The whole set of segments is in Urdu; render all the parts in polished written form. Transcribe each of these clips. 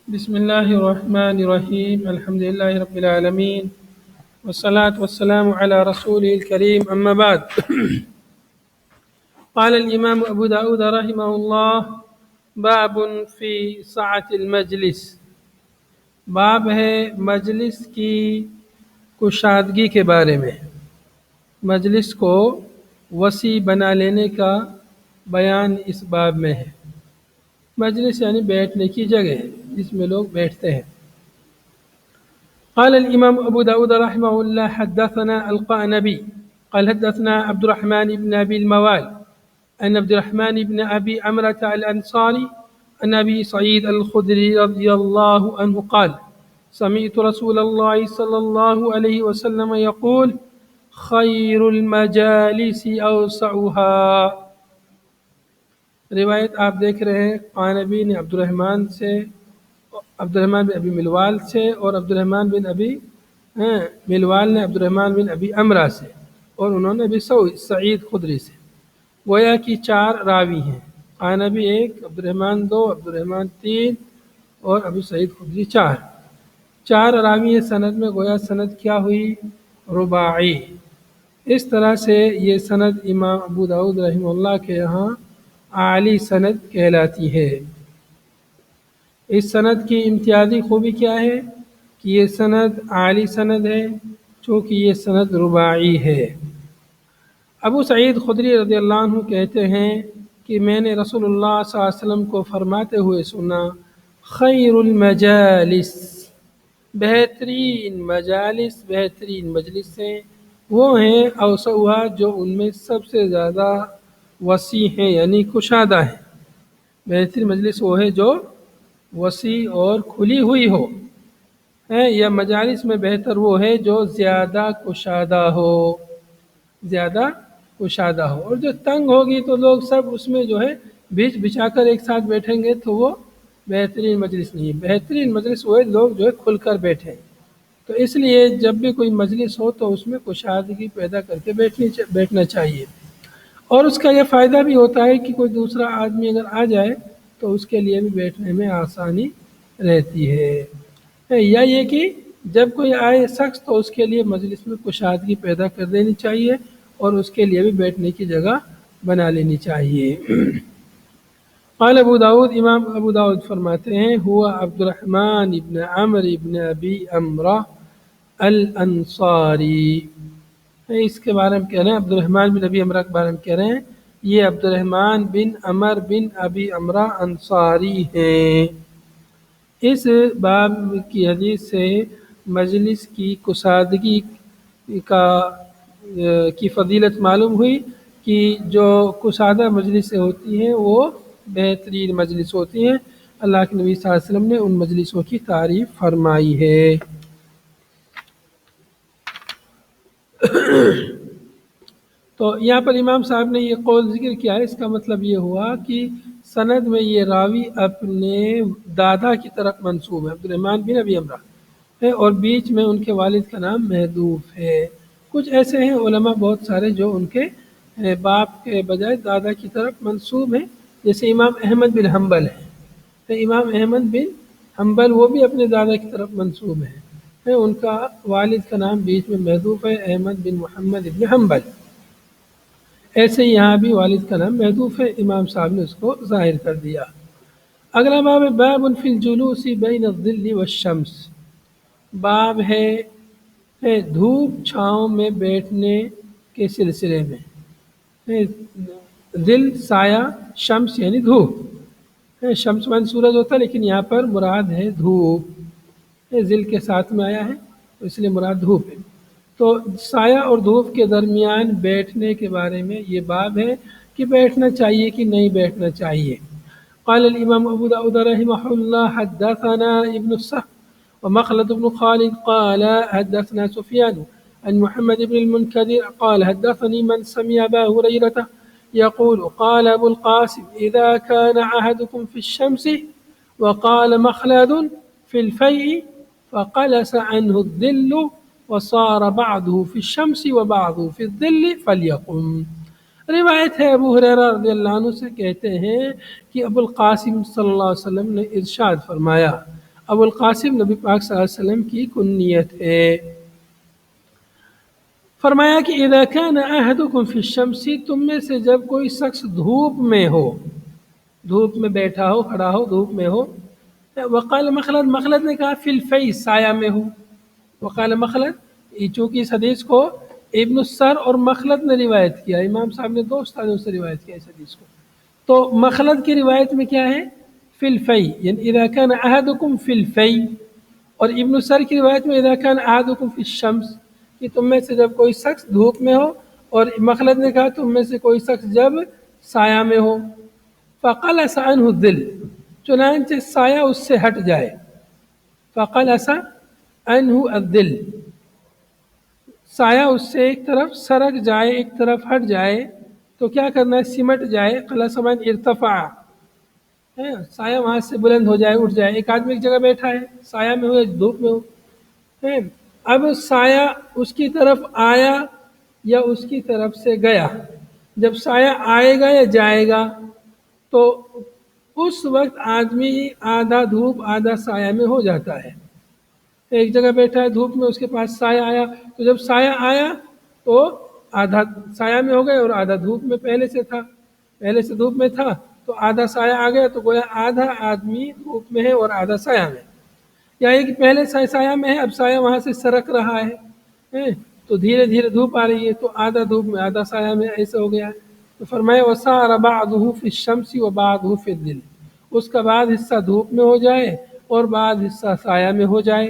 بسم الله الرحمن الرحيم الحمد لله رب العالمين والصلاة والسلام على رسوله الكريم أما بعد قال الإمام أبو داود رحمه الله باب في سعة المجلس باب ہے مجلس کی کشادگی کے بارے میں، مجلس کو وسیع بنا لینے کا بیان اس باب میں ہے۔ مجلس یعنی بیٹھنے کی جگہ جس میں لوگ بیٹھتے ہیں۔ قال الإمام أبو داود رحمه الله حدثنا القعنبي قال حدثنا عبد الرحمن بن أبي الموال عن عبد الرحمن بن أبي عمرة الأنصاري عن أبي سعيد الخدري رضي الله عنه قال سمعت رسول الله صلى الله عليه وسلم يقول خير المجالس أوسعها۔ روایت آپ دیکھ رہے ہیں قعنبی نے عبد الرحمن بن ابی ملوال سے اور عبد الرحمن بن ابی ملوال نے عبد الرحمن بن ابی عمرہ سے اور انہوں نے ابی سعید خدری سے، گویا کہ چار راوی ہیں، قعنبی ایک، عبد الرحمن دو، عبد الرحمن تین اور ابی سعید خدری چار راوی ہیں سند میں، گویا سند کیا ہوئی؟ رباعی۔ اس طرح سے یہ سند امام ابو داود رحمہ اللہ کے یہاں اعلی سند کہلاتی ہے۔ اس سند کی امتیازی خوبی کیا ہے کہ یہ سند اعلی سند ہے چونکہ یہ سند رباعی ہے۔ ابو سعید خدری رضی اللہ عنہ کہتے ہیں کہ میں نے رسول اللہ صلی اللہ علیہ وسلم کو فرماتے ہوئے سنا خیر المجالس، بہترین مجالس، بہترین مجلسیں وہ ہیں اوسعها جو ان میں سب سے زیادہ وسیع ہیں یعنی کشادہ ہیں۔ بہترین مجلس وہ ہے جو وسیع اور کھلی ہوئی ہو، یا مجالس میں بہتر وہ ہے جو زیادہ کشادہ ہو، اور جو تنگ ہوگی تو لوگ سب اس میں جو ہے بیچ بچا کر ایک ساتھ بیٹھیں گے تو وہ بہترین مجلس نہیں ہے۔ بہترین مجلس وہ ہے لوگ جو ہے کھل کر بیٹھیں۔ تو اس لیے جب بھی کوئی مجلس ہو تو اس میں کشادگی پیدا کر کے بیٹھنا چاہیے، اور اس کا یہ فائدہ بھی ہوتا ہے کہ کوئی دوسرا آدمی اگر آ جائے تو اس کے لیے بھی بیٹھنے میں آسانی رہتی ہے، یا یہ کہ جب کوئی آئے شخص تو اس کے لیے مجلس میں کشادگی پیدا کر دینی چاہیے اور اس کے لیے بھی بیٹھنے کی جگہ بنا لینی چاہیے۔ قال ابو داود، امام ابو داود فرماتے ہیں ہوا عبد الرحمن ابن عمرو ابن ابی عمرہ الانصاری، اس کے بارے میں کہہ رہے ہیں عبد الرحمن بن ابی عمرہ کے بارے میں کہہ رہے ہیں یہ عبد الرحمن بن عمرو بن ابی عمرہ انصاری ہیں۔ اس باب کی حدیث سے مجلس کی کشادگی کی فضیلت معلوم ہوئی کہ جو کشادہ مجلسیں ہوتی ہیں وہ بہترین مجلس ہوتی ہیں۔ اللہ کے نبی صلی اللہ علیہ وسلم نے ان مجلسوں کی تعریف فرمائی ہے۔ تو یہاں پر امام صاحب نے یہ قول ذکر کیا ہے، اس کا مطلب یہ ہوا کہ سند میں یہ راوی اپنے دادا کی طرف منسوب ہے، عبد الرحمن بن ابی عمرہ ہے، اور بیچ میں ان کے والد کا نام محذوف ہے۔ کچھ ایسے ہیں علماء بہت سارے جو ان کے باپ کے بجائے دادا کی طرف منسوب ہیں، جیسے امام احمد بن حنبل ہے، امام احمد بن حنبل وہ بھی اپنے دادا کی طرف منسوب ہیں، ان کا والد کا نام بیچ میں محذوف ہے، احمد بن محمد بن حنبل۔ ایسے یہاں بھی والد کا نام محذوف ہے، امام صاحب نے اس کو ظاہر کر دیا۔ اگلا باب ہے باب فی الجلوس بین الظل والشمس، باب ہے دھوپ چھاؤں میں بیٹھنے کے سلسلے میں۔ ظل سایہ، شمس یعنی دھوپ، شمس من سورج ہوتا ہے لیکن یہاں پر مراد ہے دھوپ، ظل کے ساتھ میں آیا ہے تو اس لیے مراد دھوپ ہے۔ تو سایہ اور دھوپ کے درمیان بیٹھنے کے بارے میں یہ باب ہے کہ بیٹھنا چاہیے کہ نہیں بیٹھنا چاہیے۔ قال الامام ابو داود رحمہ اللہ حدثنا ابن الصح ومخلد بن خالد قال حدثنا سفیان عن محمد بن المنكدر قال حدثني من سمع ابا هريرة يقول قال ابو القاسم اذا كان عهدكم في الشمس وقال مخلد في الفيء فقلس عنه الظل وصار بعضه في الشمس وبعضه في الظل فليقم۔ روایت ہے ابو ہریرہ رضی اللہ عنہ سے، کہتے ہیں کہ ابو القاسم صلی اللہ علیہ وسلم نے ارشاد فرمایا ابو القاسم نبی پاک صلی اللہ علیہ وسلم کی کنیت ہے۔ فرمایا کہ اذا كان احدكم في الشمس، تم میں سے جب کوئی شخص دھوپ میں ہو، دھوپ میں بیٹھا ہو، کھڑا ہو، دھوپ میں ہو، وقال مخلد، مخلد نے کہا فی الفی، سایہ میں ہو، وقال مخلد، چونکہ اس حدیث کو ابن السر اور مخلد نے روایت کیا، امام صاحب نے دو استادوں سے روایت کیا اس حدیث کو، تو مخلد کی روایت میں کیا ہے؟ فی الفی، یعنی اذا كان احدكم فی الفی، اور ابن السر کی روایت میں اذا كان احدكم فی الشمس، کہ تم میں سے جب کوئی شخص دھوپ میں ہو، اور مخلد نے کہا تم میں سے کوئی شخص جب سایہ میں ہو، فقلص عنہ الظل، چنانچہ سایہ اس سے ہٹ جائے، فقلص عنہ الظل، سایہ اس سے ایک طرف سرک جائے، ایک طرف ہٹ جائے، تو کیا کرنا ہے؟ سمٹ جائے، قلص من ارتفع، سایہ وہاں سے بلند ہو جائے، اٹھ جائے۔ ایک آدمی ایک جگہ بیٹھا ہے، سایہ میں ہو یا دھوپ میں ہو، اب سایہ اس کی طرف آیا یا اس کی طرف سے گیا، جب سایہ آئے گا یا جائے گا تو اس وقت آدمی آدھا دھوپ آدھا سایہ میں ہو جاتا ہے۔ ایک جگہ بیٹھا ہے دھوپ میں، اس کے پاس سایہ آیا، تو جب سایہ آیا تو آدھا سایہ میں ہو گئے اور آدھا دھوپ میں پہلے سے تھا، پہلے سے دھوپ میں تھا تو آدھا سایہ آ گیا، تو گویا آدھا آدمی دھوپ میں ہے اور آدھا سایہ میں، یا ایک پہلے سایہ میں ہے، اب سایہ وہاں سے سرک رہا ہے تو دھیرے دھیرے دھوپ آ رہی ہے، تو آدھا دھوپ میں آدھا سایہ میں، ایسا ہو گیا۔ تو فرمایا وَسَارَ بَعْضُهُ فِي الشَّمْسِ وَبَعْضُهُ فِي الظِّلِّ، اس کا بعد حصہ دھوپ میں ہو جائے اور بعد حصہ سایہ میں ہو جائے،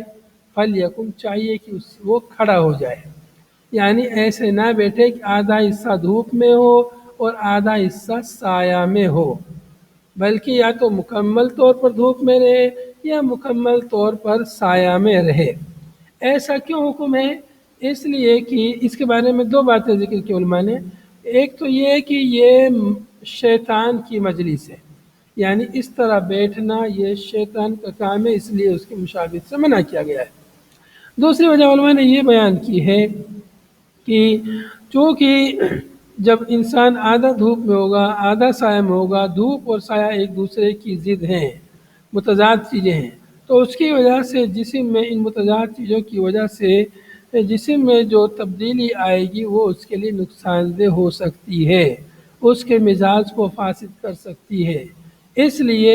فَلْيَكُنْ، چاہیے کہ وہ کھڑا ہو جائے، یعنی ایسے نہ بیٹھے کہ آدھا حصہ دھوپ میں ہو اور آدھا حصہ سایہ میں ہو، بلکہ یا تو مکمل طور پر دھوپ میں رہے یا مکمل طور پر سایہ میں رہے۔ ایسا کیوں حکم ہے؟ اس لیے کہ اس کے بارے میں دو باتیں ذکر کی علماء نے، ایک تو یہ ہے کہ یہ شیطان کی مجلس ہے، یعنی اس طرح بیٹھنا یہ شیطان کا کام ہے، اس لیے اس کی مشابہت سے منع کیا گیا ہے۔ دوسری وجہ علماء نے یہ بیان کی ہے کہ چونکہ جب انسان آدھا دھوپ میں ہوگا آدھا سایہ میں ہوگا، دھوپ اور سایہ ایک دوسرے کی ضد ہیں، متضاد چیزیں ہیں، تو اس کی وجہ سے جسم میں ان متضاد چیزوں کی وجہ سے جسم میں جو تبدیلی آئے گی وہ اس کے لیے نقصان دہ ہو سکتی ہے، اس کے مزاج کو فاسد کر سکتی ہے، اس لیے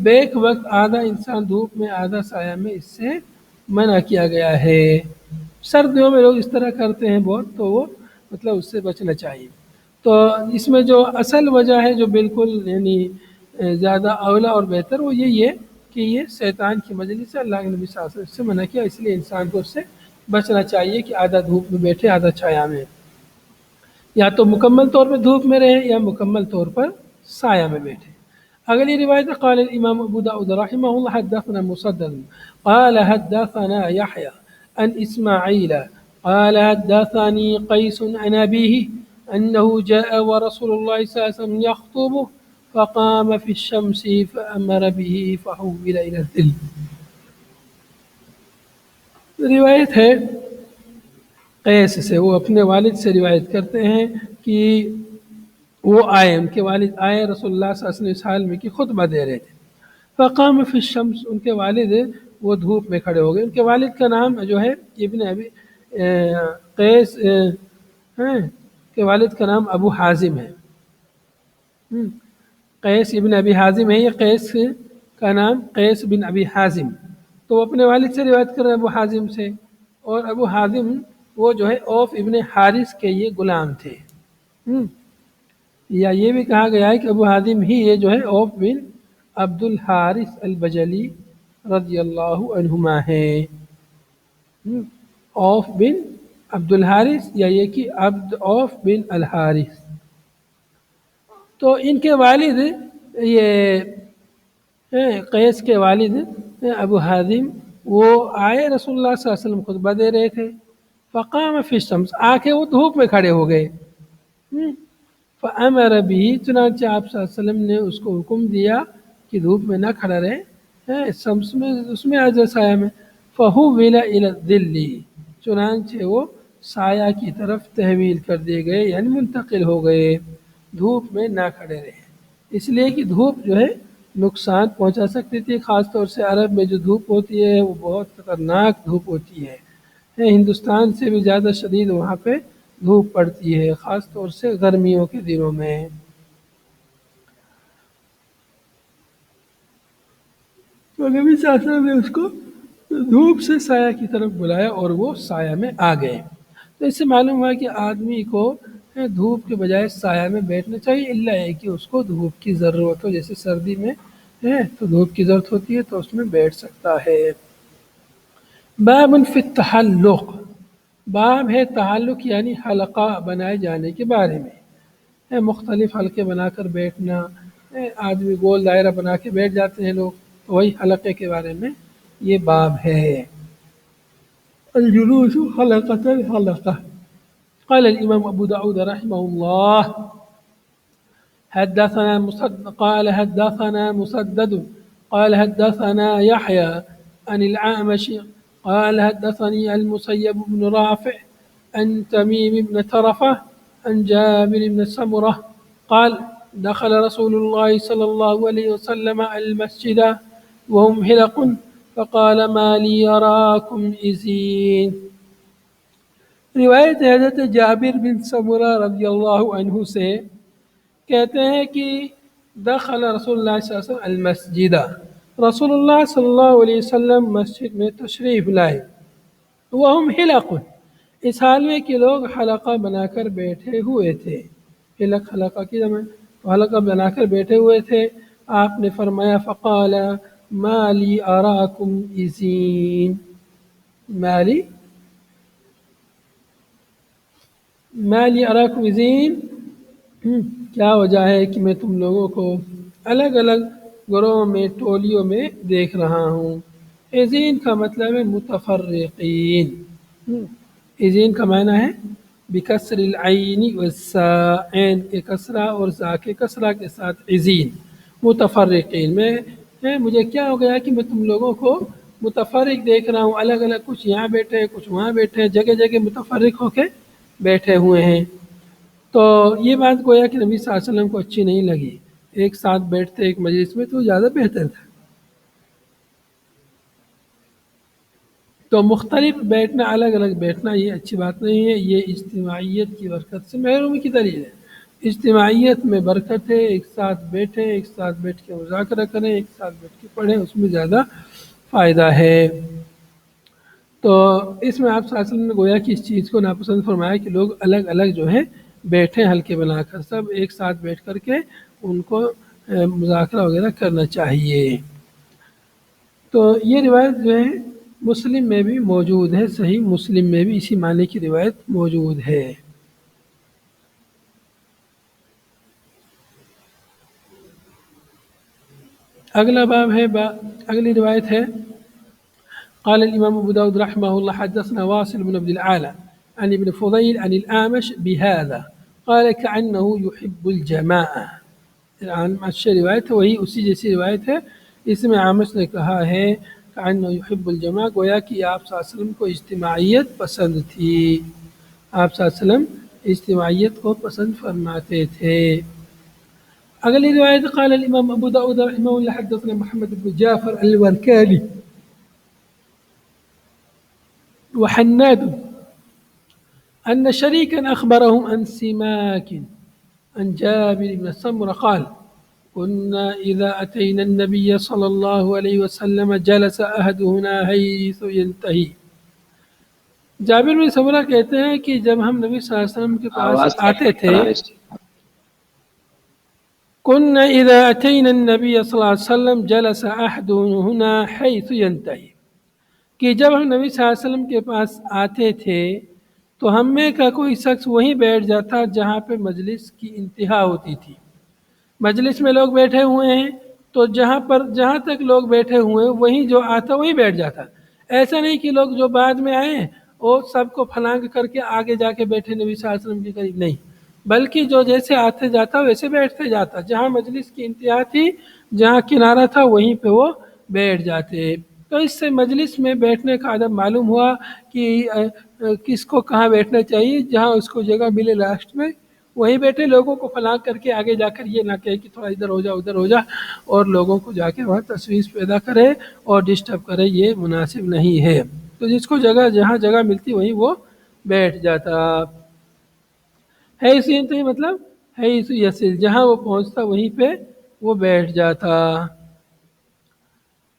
بیک وقت آدھا انسان دھوپ میں آدھا سایہ میں اس سے منع کیا گیا ہے۔ سردیوں میں لوگ اس طرح کرتے ہیں بہت، تو وہ مطلب اس سے بچنا چاہیے۔ تو اس میں جو اصل وجہ ہے جو بالکل یعنی زیادہ اولا اور بہتر وہ یہی ہے کہ یہ شیطان کی مجلس ہے، اللہ کے نبی صلی اللہ علیہ وسلم سے منع کیا، اس لیے انسان کو اس سے بچنا چاہیے کہ آدھا دھوپ میں بیٹھے آدھا چھایا میں، یا تو مکمل طور پر دھوپ میں رہے یا مکمل طور پر سایہ میں بیٹھے۔ اگلی روایت قال الامام ابو داؤد رحمہ اللہ حدثنا مسدد قال حدثنا يحيى عن اسماعيل قال حدثني قيس عن أبيه أنه جاء ورسول الله صلى الله عليه وسلم يخطب فقام في الشمس فأمر به فحول إلى الظل۔ روایت ہے قیس سے، وہ اپنے والد سے روایت کرتے ہیں کہ وہ آئے، ان کے والد آئے، رسول اللہ صلی اللہ علیہ وسلم اس حال میں کہ خطبہ دے رہے تھے، فقام فی الشمس، ان کے والد وہ دھوپ میں کھڑے ہو گئے۔ ان کے والد کا نام جو ہے ابن ابی قیس کے والد کا نام ابو حازم ہے، قیس ابن ابی حازم ہے، یہ قیس کا نام قیس بن ابی حازم، تو وہ اپنے والد سے روایت کر رہے ہیں ابو حازم سے، اور ابو حازم وہ جو ہے اوف ابن حارث کے یہ غلام تھے، یا یہ بھی کہا گیا ہے کہ ابو حازم ہی یہ جو ہے اوف بن عبد الحارث البجلی رضی اللہ عنہما ہیں، اوف بن عبد الحارث یا یہ کہ عبد اوف بن الحارث۔ تو ان کے والد یہ قیس کے والد ابو حازم وہ آئے، رسول اللہ صلی اللہ علیہ وسلم خطبہ دے رہے تھے، فقام فی الشمس، آ کے وہ دھوپ میں کھڑے ہو گئے، فامر به، چنانچہ آپ صلی اللہ علیہ وسلم نے اس کو حکم دیا کہ دھوپ میں نہ کھڑا رہے، شمس میں اس میں آج سایہ میں، فحول الی الظل، چنانچہ وہ سایہ کی طرف تحویل کر دیے گئے، یعنی منتقل ہو گئے، دھوپ میں نہ کھڑے رہے، اس لیے کہ دھوپ جو ہے نقصان پہنچا سکتی تھی، خاص طور سے عرب میں جو دھوپ ہوتی ہے وہ بہت خطرناک دھوپ ہوتی ہے، ہندوستان سے بھی زیادہ شدید وہاں پہ دھوپ پڑتی ہے، خاص طور سے گرمیوں کے دنوں میں۔ تو نبی صلی اللہ علیہ وسلم نے اس کو دھوپ سے سایہ کی طرف بلایا اور وہ سایہ میں آ گئے۔ تو اس سے معلوم ہوا کہ آدمی کو دھوپ کے بجائے سایہ میں بیٹھنا چاہیے، الا ہے کہ اس کو دھوپ کی ضرورت ہو، جیسے سردی میں تو دھوپ کی ضرورت ہوتی ہے تو اس میں بیٹھ سکتا ہے۔ باب فی التحلق، باب ہے تعلق یعنی حلقہ بنائے جانے کے بارے میں، مختلف حلقے بنا کر بیٹھنا، آدمی گول دائرہ بنا کے بیٹھ جاتے ہیں لوگ، تو وہی حلقے کے بارے میں یہ باب ہے۔ الجلوس حلقة الحلقة۔ قال الإمام أبو داود رحمه الله حدثنا مسدد قال حدثنا يحيى عن الأعمش قال حدثني المسيب بن رافع عن تميم بن طرفة عن جابر بن سمرة قال دخل رسول الله صلى الله عليه وسلم المسجد وهم حلق فقال ما لي يراكم إذين۔ روایت حضرت جابر بن سمرہ رضی اللہ عنہ سے کہتے ہیں کہ دخل رسول اللہ صلی اللہ علیہ وسلم المسجد، رسول اللہ صلی اللہ علیہ وسلم مسجد میں تشریف لائے، وہم حلق، اس حال میں کہ لوگ حلقہ بنا کر بیٹھے ہوئے تھے، حلقہ کی جمع، حلقہ بنا کر بیٹھے ہوئے تھے۔ آپ نے فرمایا فقال ما لی اراکم اذین، ما لی اراکم اذین، کیا وجہ ہے کہ میں تم لوگوں کو الگ الگ گروہوں میں ٹولیوں میں دیکھ رہا ہوں۔ اذین کا مطلب ہے متفرقین، اذین کا معنی ہے بکسر العین والساء، عین کے کسرہ اور زا کے کسرہ کے ساتھ اذین، متفرقین۔ مجھے کیا ہو گیا کہ میں تم لوگوں کو متفرق دیکھ رہا ہوں، الگ الگ، کچھ یہاں بیٹھے ہیں کچھ وہاں بیٹھے ہیں، جگہ جگہ متفرق ہو کے بیٹھے ہوئے ہیں۔ تو یہ بات گویا کہ نبی صلی اللہ علیہ وسلم کو اچھی نہیں لگی، ایک ساتھ بیٹھتے ایک مجلس میں تو زیادہ بہتر تھا۔ تو مختلف بیٹھنا، الگ الگ بیٹھنا یہ اچھی بات نہیں ہے، یہ اجتماعیت کی برکت سے محرومی کی دلیل ہے۔ اجتماعیت میں برکت ہے، ایک ساتھ بیٹھیں، ایک ساتھ بیٹھ کے مذاکرہ کریں، ایک ساتھ بیٹھ کے پڑھیں، اس میں زیادہ فائدہ ہے۔ تو اس میں آپ صلی اللہ علیہ وسلم نے گویا کہ اس چیز کو ناپسند فرمایا کہ لوگ الگ الگ جو ہے بیٹھیں، حلقے بنا کر، سب ایک ساتھ بیٹھ کر کے ان کو مذاکرہ وغیرہ کرنا چاہیے۔ تو یہ روایت جو ہے مسلم میں بھی موجود ہے، صحیح مسلم میں بھی اسی معنی کی روایت موجود ہے۔ اگلا باب ہے، اگلی روایت ہے قال الإمام أبو داود رحمه الله حدثنا واصل بن عبد الأعلى عن ابن فضيل عن الأعمش بهذا قال كأنه يحب الجماعة، اچھی روایت ہے، وہی اسی جیسی روایت ہے، اس میں عامش نے کہا ہے كأنه يحب الجماعة، گویا کہ آپ صلی اللہ علیہ وسلم کو اجتماعیت پسند تھی، آپ صلی اللہ علیہ وسلم اجتماعیت کو پسند فرماتے تھے۔ اگلی روایت قال الامام ابو داود رحمه الله حدثنا محمد بن جعفر الوركاني وحناد أن شريكا أخبرهم عن سماك عن جابر بن سمرة قال كنا إذا أتينا النبي صلى الله عليه وسلم جلس أحدنا حيث ينتهي۔ جابر بن سمرہ کہتے ہیں کہ جب ہم نبی صلی اللہ علیہ وسلم کے پاس آتے تھے، كنا إذا أتينا النبي صلی اللہ علیہ وسلم جلس أحدنا حيث ينتهي، کہ جب ہم نبی صلی اللہ علیہ وسلم کے پاس آتے تھے تو ہم میں کا کوئی شخص وہیں بیٹھ جاتا جہاں پہ مجلس کی انتہا ہوتی تھی۔ مجلس میں لوگ بیٹھے ہوئے ہیں تو جہاں تک لوگ بیٹھے ہوئے ہیں وہیں جو آتا وہیں بیٹھ جاتا۔ ایسا نہیں کہ لوگ جو بعد میں آئے اور سب کو پھلانگ کر کے آگے جا کے بیٹھے نبی صلی اللہ علیہ وسلم کے قریب، نہیں، بلکہ جو جیسے آتے جاتا ویسے بیٹھتے جاتا، جہاں مجلس کی انتہا تھی، جہاں کنارہ تھا وہیں پہ وہ بیٹھ جاتے۔ تو اس سے مجلس میں بیٹھنے کا ادب معلوم ہوا کہ کس کو کہاں بیٹھنا چاہیے، جہاں اس کو جگہ ملے لاسٹ میں وہیں بیٹھے لوگوں کو فلاں کر کے آگے جا کر یہ نہ کہے کہ تھوڑا ادھر ہو جا ادھر ہو جا اور لوگوں کو جا کے وہاں تشویش پیدا کرے اور ڈسٹرب کرے، یہ مناسب نہیں ہے۔ تو جس کو جگہ جہاں جگہ ملتی وہیں وہ بیٹھ جاتا۔ حیث انتہی مطلب حیث یصل، جہاں وہ پہنچتا وہیں پہ وہ بیٹھ جاتا۔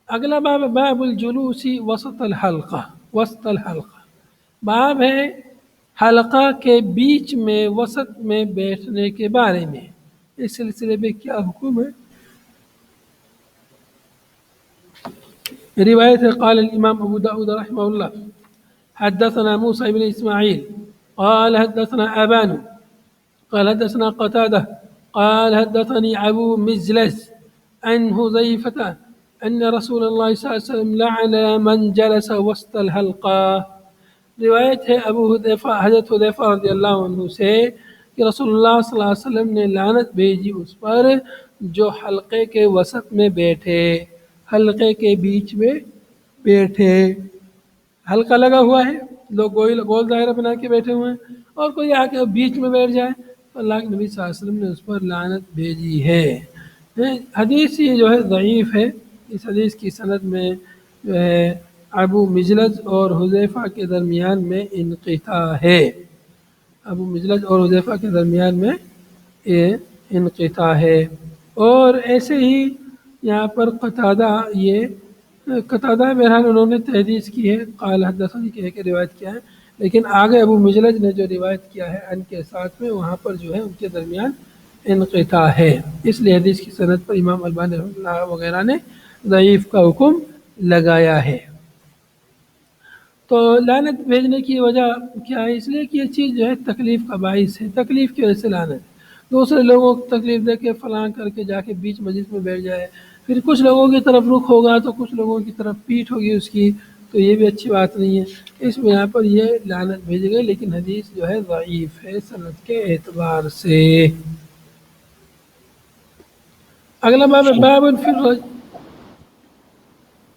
اگلا باب باب الجلوس وسط الحلقہ، وسط الحلقہ، باب ہے حلقہ کے بیچ میں وسط میں بیٹھنے کے بارے میں۔ اس سلسلے میں کیا حکم ہے؟ روایت ہے قال الامام ابو داود رحمہ اللہ حدثنا موسى بن اسماعیل قال حدثنا ابان قال حدثنا قتادة قال حدثني ابو مجلس عن حذيفة ان رسول اللہ صلی اللہ علیہ وسلم لعن من جلس وسط الحلقہ۔ روایت ہے ابو حذیفہ حضرت حذیفہ رضی اللہ عنہ سے کہ رسول اللہ صلی اللہ علیہ وسلم نے لعنت بھیجی اس پر جو حلقے کے وسط میں بیٹھے، حلقے کے بیچ میں بیٹھے۔ حلقہ لگا ہوا ہے، لوگ گول دائرہ بنا کے بیٹھے ہوئے ہیں اور کوئی آ کے بیچ میں بیٹھ جائے تو اللہ کے نبی صلی اللہ علیہ وسلم نے اس پر لعنت بھیجی ہے۔ حدیث یہ جو ہے ضعیف ہے، اس حدیث کی سند میں جو ہے ابو مجلس اور حذیفہ کے درمیان میں انقطاع ہے، ابو مجلس اور حذیفہ کے درمیان میں یہ انقطاع ہے۔ اور ایسے ہی یہاں پر قتادہ، یہ قتادہ بہرحال انہوں نے تحدیث کی ہے، قال حدثنی کہہ کے روایت کیا ہے، لیکن آگے ابو مجلس نے جو روایت کیا ہے ان کے ساتھ میں وہاں پر جو ہے ان کے درمیان انقطاع ہے، اس لیے حدیث کی سند پر امام البانی رحمۃ اللہ وغیرہ نے ضعیف کا حکم لگایا ہے۔ تو لعنت بھیجنے کی وجہ کیا ہے؟ اس لیے کہ یہ چیز جو ہے تکلیف کا باعث ہے، تکلیف کی وجہ سے لعنت، دوسرے لوگوں کو تکلیف دے کے فلاں کر کے جا کے بیچ مجلس میں بیٹھ جائے، پھر کچھ لوگوں کی طرف رخ ہوگا تو کچھ لوگوں کی طرف پیٹھ ہوگی اس کی، تو یہ بھی اچھی بات نہیں ہے، اس بنا پر یہ لعنت بھیجی گئی، لیکن حدیث جو ہے ضعیف ہے سند کے اعتبار سے۔ اگلا باب باب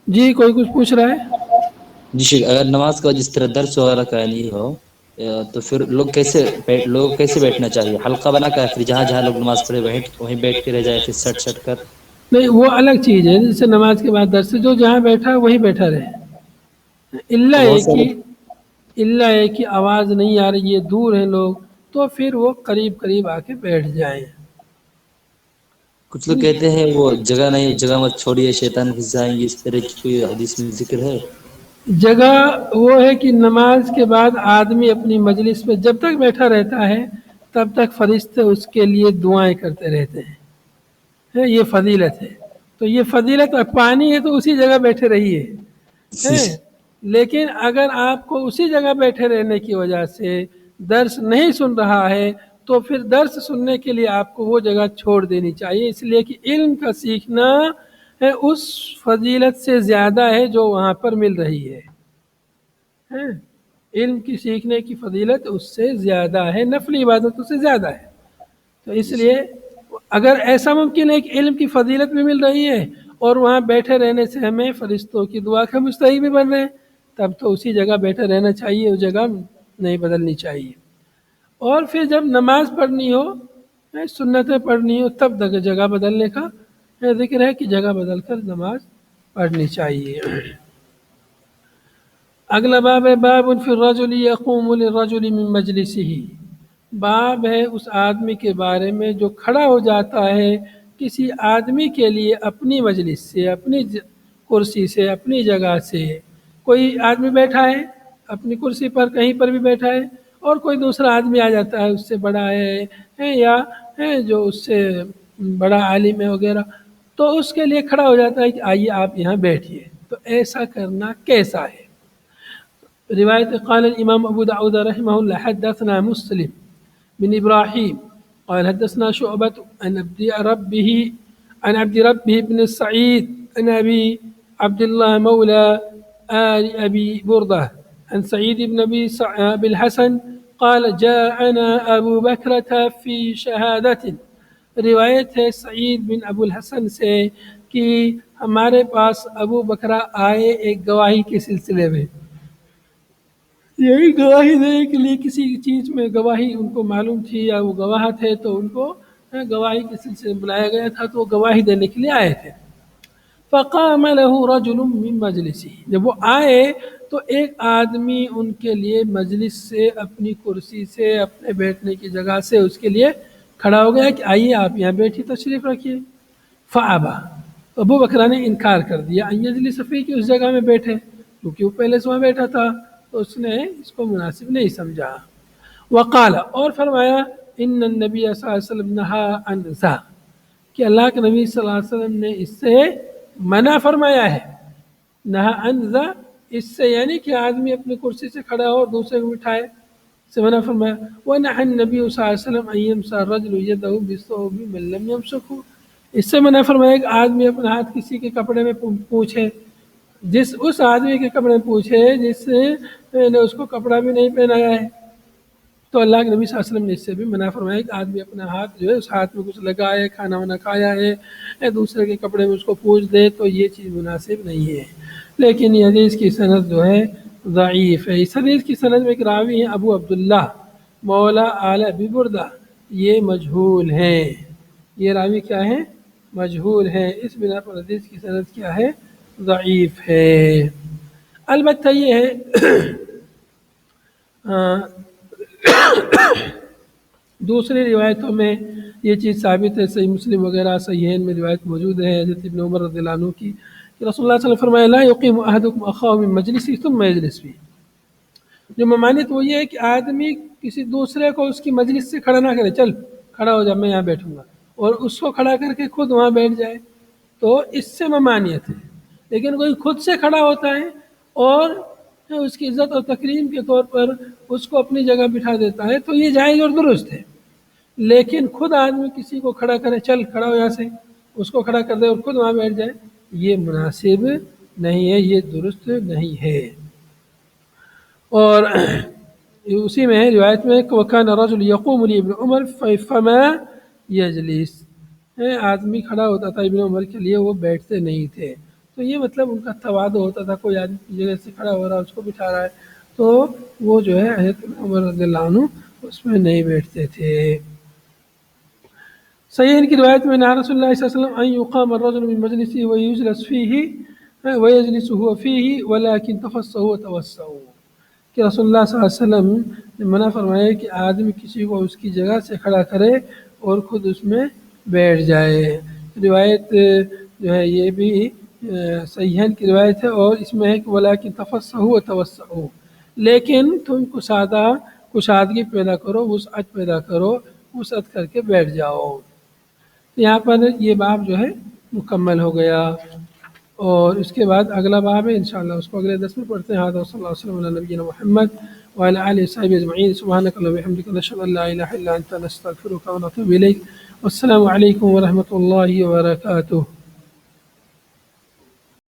جی کوئی کچھ پوچھ رہا ہے؟ جی شیخ، اگر نماز کا جس طرح درس وغیرہ کا نہیں ہو تو پھر لوگ کیسے بیٹھنا چاہیے؟ حلقہ بنا کر پھر جہاں جہاں لوگ نماز پڑھے وہیں بیٹھ کے رہ جائے، پھر سٹ سٹ کر؟ نہیں، وہ الگ چیز ہے، جیسے نماز کے بعد درس جو جہاں بیٹھا ہے وہیں بیٹھا رہے، تو بہت سارے اللہ ہے کہ آواز نہیں آ رہی ہے، دور ہیں لوگ، تو پھر وہ قریب قریب آ کے بیٹھ جائیں۔ کچھ لوگ کہتے ہیں وہ جگہ نہیں، جگہ مت چھوڑیے شیطان گھس جائیں گے، اس طرح کی کوئی حدیث میں ذکر ہے؟ جگہ وہ ہے کہ نماز کے بعد آدمی اپنی مجلس میں جب تک بیٹھا رہتا ہے تب تک فرشتے اس کے لیے دعائیں کرتے رہتے ہیں، یہ فضیلت ہے۔ تو یہ فضیلت پانی ہے تو اسی جگہ بیٹھے رہیے، لیکن اگر آپ کو اسی جگہ بیٹھے رہنے کی وجہ سے درس نہیں سن رہا ہے تو پھر درس سننے کے لیے آپ کو وہ جگہ چھوڑ دینی چاہیے، اس لیے کہ علم کا سیکھنا ہے اس فضیلت سے زیادہ ہے جو وہاں پر مل رہی ہے، علم کی سیکھنے کی فضیلت اس سے زیادہ ہے، نفلی عبادتوں سے زیادہ ہے۔ تو اس لیے اگر ایسا ممکن ہے کہ علم کی فضیلت بھی مل رہی ہے اور وہاں بیٹھے رہنے سے ہمیں فرشتوں کی دعا کا مستحق بھی بن رہے ہیں، تب تو اسی جگہ بیٹھے رہنا چاہیے، اس جگہ نہیں بدلنی چاہیے۔ اور پھر جب نماز پڑھنی ہو، سنتیں پڑھنی ہو، تب تک جگہ بدلنے کا ذکر ہے کہ جگہ بدل کر نماز پڑھنی چاہیے۔ اگلا باب ہے باب فی الرجل یقوم للرجل من مجلسہ، باب ہے اس آدمی کے بارے میں جو کھڑا ہو جاتا ہے کسی آدمی کے لیے اپنی مجلس سے، اپنی کرسی سے، اپنی جگہ سے۔ کوئی آدمی بیٹھا ہے اپنی کرسی پر، کہیں پر بھی بیٹھا ہے، اور کوئی دوسرا آدمی آ جاتا ہے اس سے بڑا ہے یا جو اس سے بڑا عالم ہے وغیرہ، تو اس کے لیے کھڑا ہو جاتا ہے کہ آئیے آپ یہاں بیٹھیے، تو ایسا کرنا کیسا ہے؟ روایت قال الامام ابو داود رحمہ اللہ حدثنا مسلم بن ابراہیم قال حدثنا شعبة عن عبد ربه بن سعيد عن ابي عبد الله مولى آل ابي بردة عن سعيد بن ابي الحسن قال جاءنا ابو بکرة في شہادة، روایت ہے سعید بن ابو الحسن سے کہ ہمارے پاس ابو بکرہ آئے ایک گواہی کے سلسلے میں، یہی گواہی دینے کے لیے کسی چیز میں گواہی ان کو معلوم تھی یا وہ گواہ تھے تو ان کو گواہی کے سلسلے میں بلایا گیا تھا، تو وہ گواہی دینے کے لیے آئے تھے۔ فقام له رجل من مجلسی، جب وہ آئے تو ایک آدمی ان کے لیے مجلس سے، اپنی کرسی سے، اپنے بیٹھنے کی جگہ سے اس کے لیے کھڑا ہو گیا کہ آئیے آپ یہاں بیٹھی تشریف رکھیے۔ فابا، ابو بکر نے انکار کر دیا ان یجلس فی، کہ اس جگہ میں بیٹھے، کیونکہ وہ پہلے سے وہاں بیٹھا تھا تو اس نے اس کو مناسب نہیں سمجھا۔ وقال، اور فرمایا ان النبی صلی اللہ علیہ وسلم نہا عن ذا، کہ اللہ کے نبی صلی اللہ علیہ وسلم نے اس سے منع فرمایا ہے۔ نہا عن ذا، اس سے یعنی کہ آدمی اپنی کرسی سے کھڑا ہو اور دوسرے کو بٹھائے، سے منع فرمایا۔ ونہى النبی صلی اللہ علیہ وسلم ان يمسح الرجل يده بالثوب من لم يمسكه، اس سے منع فرمایا کہ آدمی اپنا ہاتھ کسی کے کپڑے میں پوچھے، اس آدمی کے کپڑے میں پوچھے جس نے اس کو کپڑا بھی نہیں پہنایا ہے۔ تو اللہ کے نبی صلی اللہ علیہ وسلم نے اس سے بھی منع فرمایا کہ آدمی اپنا ہاتھ جو ہے اس ہاتھ میں کچھ لگائے، کھانا وانا کھایا ہے، دوسرے کے کپڑے میں اس کو پوچھ دے، تو یہ چیز مناسب نہیں ہے۔ لیکن یہ حدیث کی سند جو ہے ضعیف ہے۔ اس حدیث کی سند میں ایک راوی ہیں ابو عبداللہ مولا آل ابی بردہ، یہ مجہول ہیں۔ یہ راوی کیا ہے؟ مجہول ہے، اس بنا پر حدیث کی سند کیا ہے؟ ضعیف ہے۔ البتہ یہ ہے دوسری روایتوں میں یہ چیز ثابت ہے، صحیح مسلم وغیرہ صحیحین میں روایت موجود ہے حضرت ابن عمر رضی اللہ عنہ کی، کہ رسول اللہ صلی اللہ علیہ وسلم فرمایا لا یقیم احدکم اخاہ من مجلسی ثم یجلس فیہ، جو ممانعت وہ یہ ہے کہ آدمی کسی دوسرے کو اس کی مجلس سے کھڑا نہ کرے، چل کھڑا ہو جا میں یہاں بیٹھوں گا، اور اس کو کھڑا کر کے خود وہاں بیٹھ جائے، تو اس سے ممانعت ہے۔ لیکن کوئی خود سے کھڑا ہوتا ہے اور اس کی عزت اور تکریم کے طور پر اس کو اپنی جگہ بٹھا دیتا ہے تو یہ جائز اور درست ہے۔ لیکن خود آدمی کسی کو کھڑا کرے، چل کھڑا ہو یہاں سے، اس کو کھڑا کر دے اور خود وہاں بیٹھ جائے، یہ مناسب نہیں ہے، یہ درست نہیں ہے۔ اور اسی میں روایت میں وَكَانَ الرَّجُلُ يَقُومُ لِابْنِ عُمَرَ فَمَا يَجْلِسُ، آدمی کھڑا ہوتا تھا ابن عمر کے لیے، وہ بیٹھتے نہیں تھے۔ تو یہ مطلب ان کا تواضع ہوتا تھا، کوئی آدمی کی جگہ سے کھڑا ہو رہا ہے اس کو بٹھا رہا ہے تو وہ جو ہے حضرت عمر رضی اللہ عنہ اس میں نہیں بیٹھتے تھے۔ صحیح ان کی روایت میں نہا رسول اللہ صلی اللہ علیہ وسلم ان يقام الرجل من مجلسه ويجلس فيه ويجلس هو فيه ولكن تفصحوا وتوسعوا، کہ رسول اللہ صلی اللہ علیہ وسلم نے منع فرمایا کہ آدمی کسی کو اس کی جگہ سے کھڑا کرے اور خود اس میں بیٹھ جائے۔ روایت جو ہے یہ بھی صحیحین کی روایت ہے، اور اس میں ہے کہ ولیکن تفصحوا وتوسعوا، لیکن تم کشادگی پیدا کرو، وسعت پیدا کرو، وسعت کر کے بیٹھ جاؤ۔ یہاں پر یہ باب جو ہے مکمل ہو گیا، اور اس کے بعد اگلا باب ہے انشاءاللہ اس کو اگلے درس میں پڑھتے ہیں۔ هذا صلی اللہ علیہ وسلم علی نبینا محمد وعلی آلہ وصحبہ اجمعین، سبحانک اللہم وبحمدک، نشہد ان لا الہ الا انت، نستغفرک ونتوب الیک۔ والسلام علیکم ورحمۃ اللہ وبرکاتہ۔